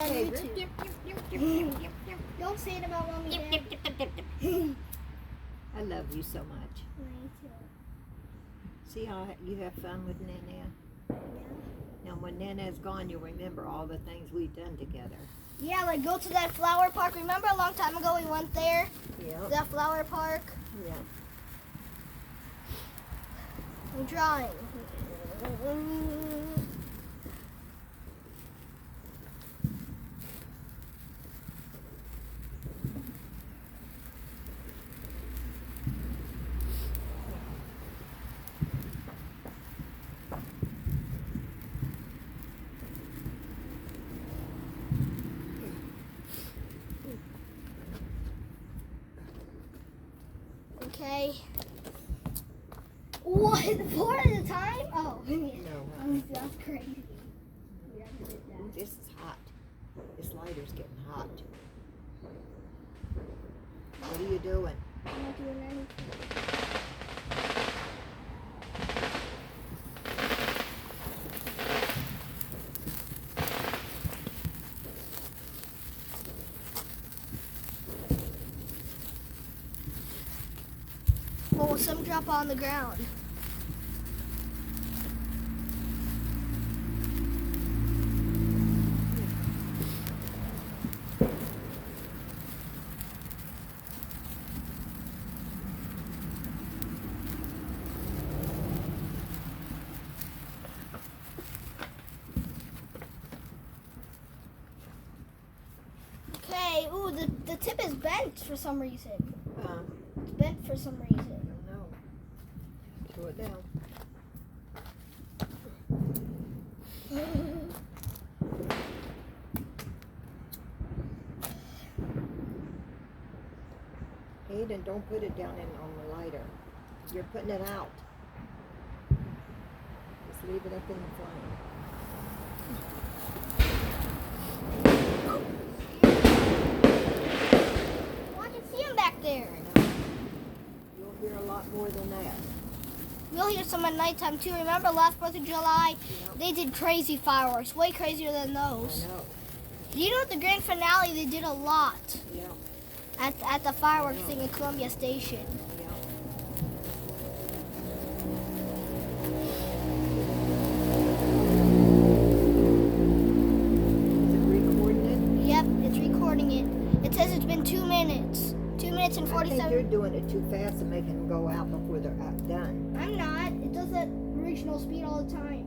YouTube. Don't say it about mommy and dad. I love you so much. Me too. See how you have fun with Nana? Yeah. Now when Nana's gone, you'll remember all the things we've done together. Yeah, like go to that flower park. Remember a long time ago we went there? Yeah. That flower park? Yeah. I'm drawing. Okay. What? 4 at a time? Oh, No. that's crazy. Ooh, this is hot. This lighter's getting hot. What are you doing? I'm not doing anything. Oh, some drop on the ground. Okay, ooh, the tip is bent for some reason. It's bent for some reason. I don't know. Throw it down. Aiden, don't put it down on the lighter. You're putting it out. Just leave it up in the flame. Oh, I can see him back there. I know. You'll hear a lot more than that. We'll hear some at nighttime too. Remember last 4th of July? Yep. They did crazy fireworks, way crazier than I those. know. You know, at the grand finale, they did a lot Yeah. at the fireworks I know. thing in Columbia Station. Yeah. Is it recording it? Yep, it's recording it. It says it's been 2 minutes. 2 minutes and I think 47. you're doing it too fast and making them go out before they're done. I'm not. It does that original speed all the time.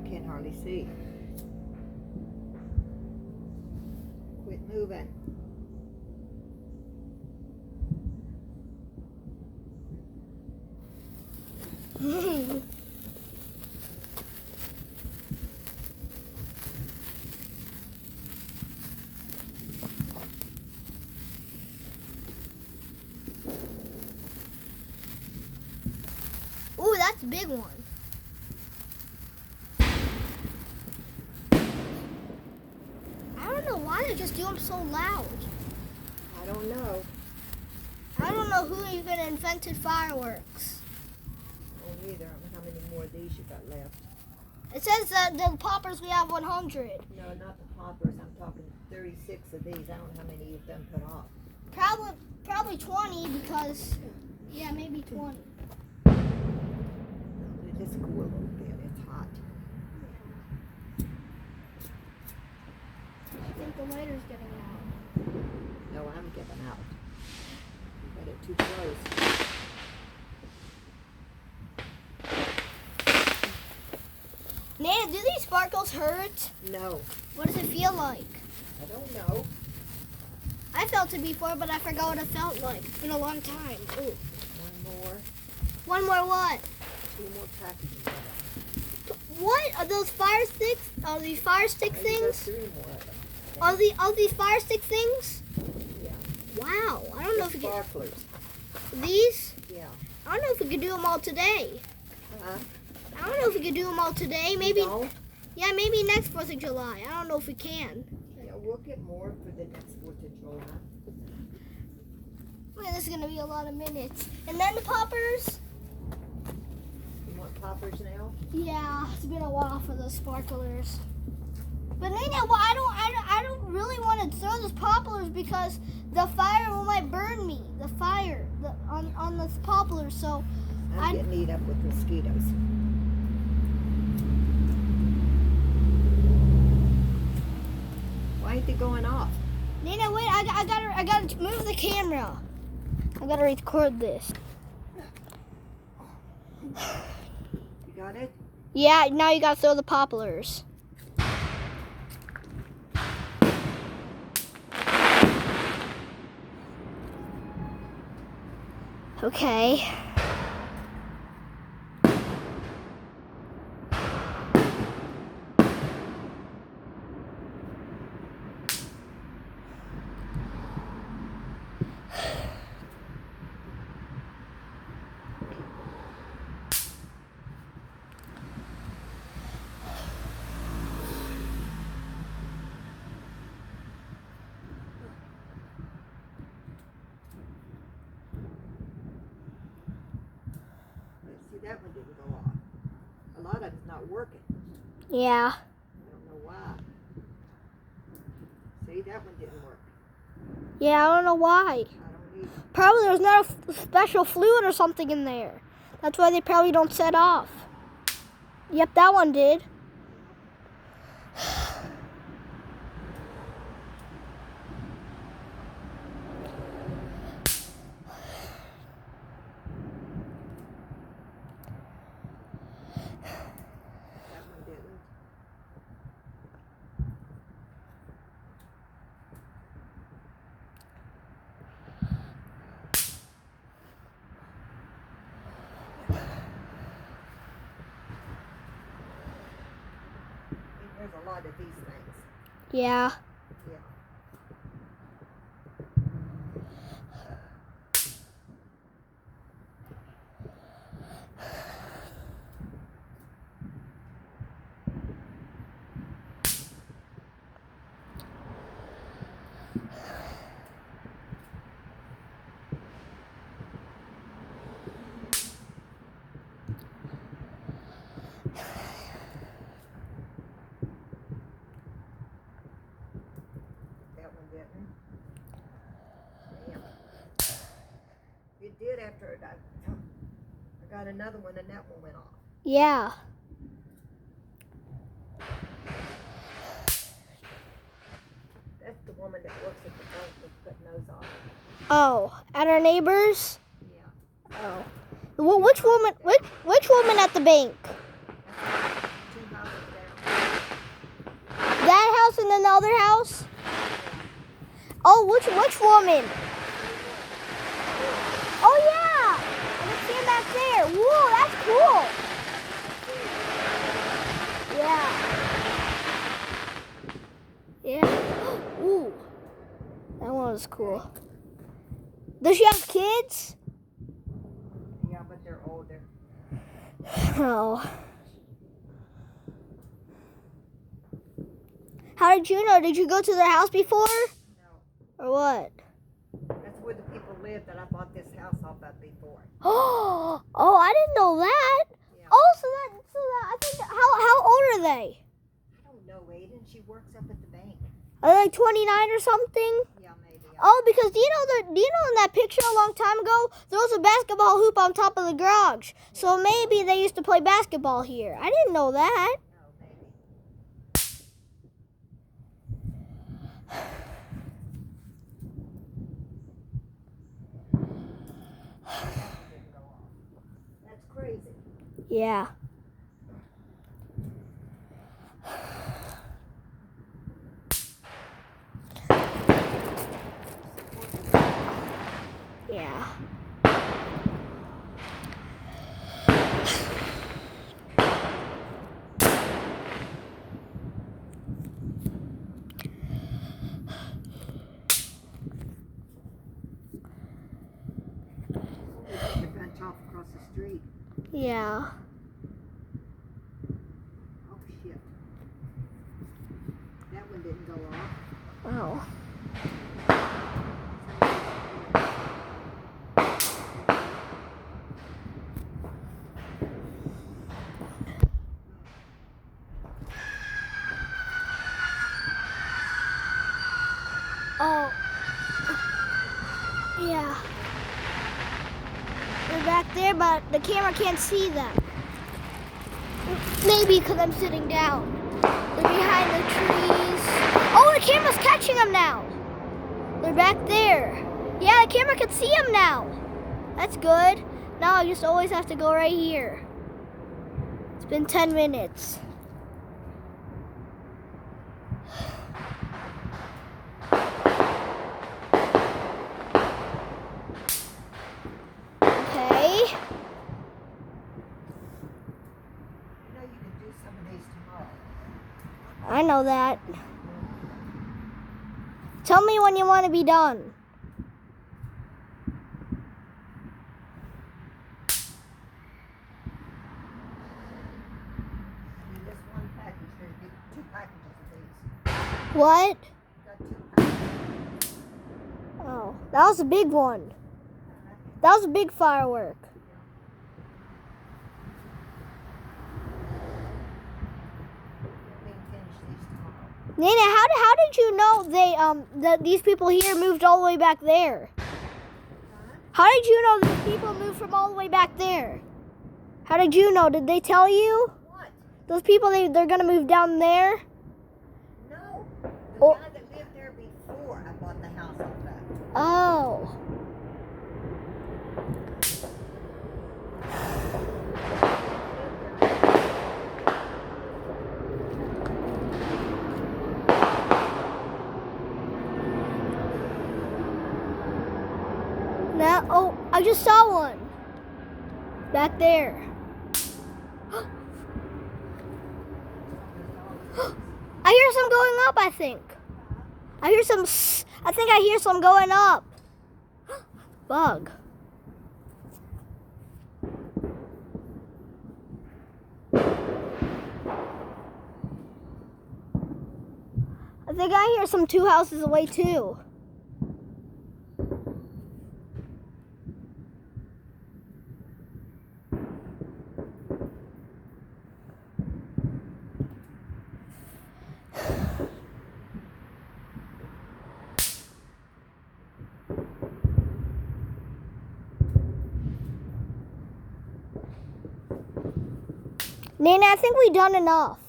I can't hardly see. Quit moving. Ooh, that's a big one. I don't know why they just do them so loud. I don't know. I don't know who even invented fireworks. Oh, neither. I don't know how many more of these you got left. It says that the poppers we have 100. No, not the poppers. I'm talking 36 of these. I don't know how many you've done put off. Probably 20 because, yeah, maybe 20. No, just cool a little bit. It's hot. I think the lighter's getting out. No, I'm giving out. You got it too close. Nana, do these sparkles hurt? No, What does it feel like? I don't know. I felt it before, but I forgot what it felt like. It's been a long time. Ooh. One more. One more what? 2 more packages of them. What are those fire sticks? Are these fire stick Maybe there's things? 3 more of them. Are these fire stick things? Yeah. Wow. I don't know if we can. Sparklers. These? Yeah. I don't know if we could do them all today. Huh? I don't know if we could do them all today. Maybe. No? Yeah, maybe next 4th of July. I don't know if we can. Yeah, we'll get more for the next 4th of July. Man, this is gonna be a lot of minutes. And then the poppers. You want poppers now? Yeah, it's been a while for the sparklers. But Nina, well, I don't really want to throw those poplars because the fire might burn me. The fire on the poplars. So I'm getting eat up with mosquitoes. Why ain't they going off? Nina, wait! I gotta move the camera. I gotta record this. You got it? Yeah, now you gotta throw the poplars. Okay. See, that one didn't go off. A lot of it's not working. Yeah. I don't know why. See, that one didn't work. Yeah, I don't know why. I don't either. Probably there's not a special fluid or something in there. That's why they probably don't set off. Yep, that one did. That one didn't. There's a lot of these things. Yeah. Yeah. That one didn't. Damn. It did after I got another one and that one went off. Yeah. That's the woman that works at the bank that's putting those on. Oh, at our neighbors? Yeah. Oh. Well, which woman? Which woman at the bank? 2 houses down. That house and another house? Oh, which woman? Oh yeah, I can see him back there. Whoa, that's cool. Yeah. Yeah. Ooh, that one was cool. Does she have kids? Yeah, but they're older. Oh. How did you know? Did you go to their house before? No. Or what? That's where the people live that I bought this house off of before. Oh, I didn't know that. Yeah. Oh, so that I think how old are they? I don't know, Aiden. She works up at the bank. Are they like 29 or something? Yeah, maybe. Oh, because do you know in that picture a long time ago, there was a basketball hoop on top of the garage. So maybe they used to play basketball here. I didn't know that. No, maybe. That didn't go off. That's crazy. Yeah. Yeah. The bench off across the street. Yeah. Oh, shit. That one didn't go off. Oh. Oh. Yeah. They're back there, but the camera can't see them. Maybe because I'm sitting down. They're behind the trees. Oh, the camera's catching them now. They're back there. Yeah, the camera can see them now. That's good. Now I just always have to go right here. It's been 10 minutes. Okay. You know you can do some of these tomorrow. I know that. Tell me when you want to be done. I mean, this one package, there's 2 packages of these. What? Got 2 packages. Oh, that was a big one. That was a big firework. We can finish these tomorrow. Nana, how did you know that these people here moved all the way back there? How did you know these people moved from all the way back there? How did you know? Did they tell you? What? Those people, they're gonna move down there? No. The Oh. guy that lived there before I bought the house off that. Oh. Now, oh, I just saw one. Back there. I hear some going up, I think. I hear some, I think I hear some going up. Bug. I think I hear some 2 houses away too. Nana, I think we've done enough.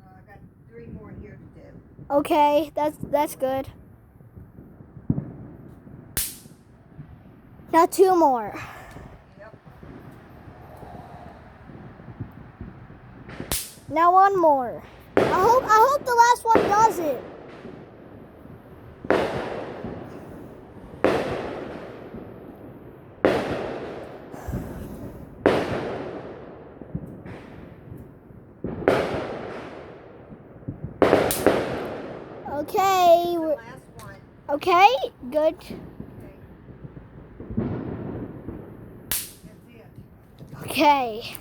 I got 3 more here to do. Okay, that's good. Now 2 more. Yep. Now 1 more. I hope the last one does it. Okay. The we're- last one. Okay. Good. Okay. That's it. Okay.